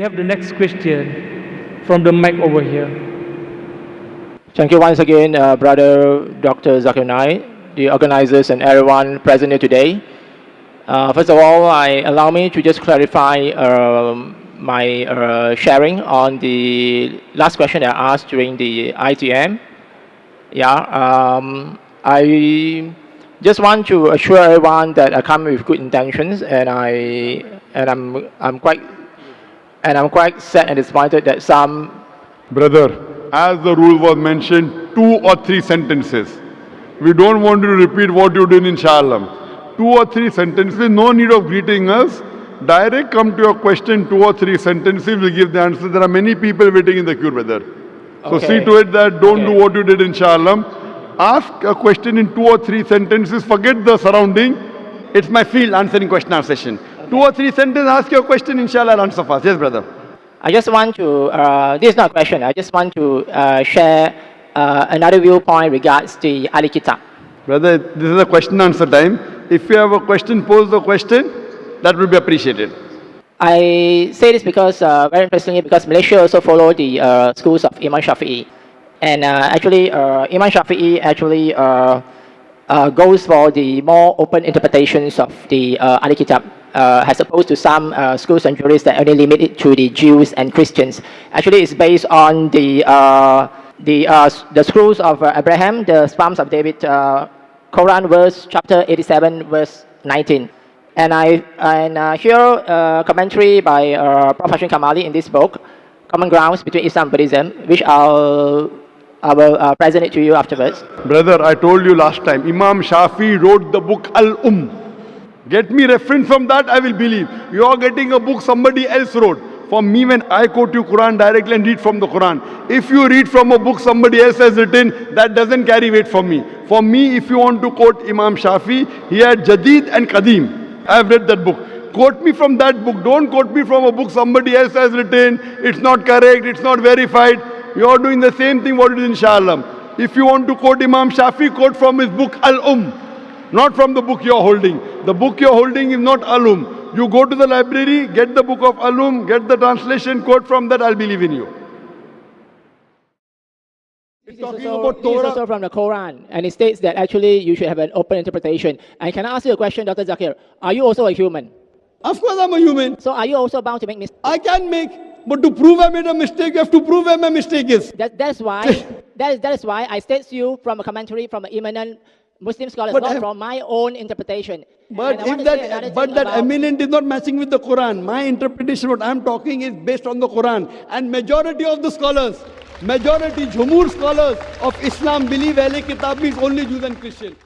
have the next question from the mic over here? Thank you once again, Brother Dr. Zakir Naik, the organizers and everyone present here today. First of all, allow me to just clarify my sharing on the last question I asked during the ITM. I just want to assure everyone that I come with good intentions, and I'm quite sad and disappointed that some. Brother, as the rule was mentioned, 2 or 3 sentences. We don't want you to repeat what you did, inshallah. 2 or 3 sentences, no need of greeting us. Direct come to your question, 2 or 3 sentences, we'll give the answer. There are many people waiting in the queue, brother. So Okay. see to it that don't do what you did, inshallah. Ask a question in 2 or 3 sentences, forget the surrounding. It's my field, answering question answer session. 2 or 3 sentences, ask your question, inshallah, I'll answer fast. Yes, brother. I just want to, this is not a question, I just want to share another viewpoint regards the Ali Kitab. Brother, this is a question answer time. If you have a question, pose the question. That will be appreciated. I say this because, very interestingly, because Malaysia also follow the schools of Imam Shafi'i. And actually, Imam Shafi'i actually goes for the more open interpretations of the Ali Kitab, as opposed to some schools and jurists that only limit it to the Jews and Christians. Actually, it's based on the scrolls of Abraham, the Psalms of David, Quran verse chapter 87, verse 19. And I hear a commentary by Prof. Hashim Kamali in this book, Common Grounds Between Islam and Buddhism, which I will present it to you afterwards. Brother, I told you last time, Imam Shafi wrote the book Al-Umm. Get me reference from that, I will believe. You are getting a book somebody else wrote. For me, when I quote you Quran directly and read from the Quran, if you read from a book somebody else has written, that doesn't carry weight for me. For me, if you want to quote Imam Shafi, he had Jadid and Qadim. I have read that book. Quote me from that book. Don't quote me from a book somebody else has written. It's not correct, it's not verified. You are doing the same thing what it is, inshallah. If you want to quote Imam Shafi, quote from his book Al-Umm, not from the book you are holding. The book you are holding is not Al-Umm. You go to the library, get the book of Al-Umm, get the translation, quote from that, I'll believe in you. This is also from the Quran, and it states that actually you should have an open interpretation. And can I ask you a question, Dr. Zakir? Are you also a human? Of course, I'm a human. So are you also bound to make mistakes? I can make, but to prove I made a mistake, you have to prove where my mistake is. That's why that is why I state to you from a commentary from an eminent Muslim scholar, not from my own interpretation. But if that eminent is not matching with the Quran, my interpretation, what I'm talking is based on the Quran. And majority of the scholars, majority Jumhur scholars of Islam believe Ahle Kitab means only Jews and Christians.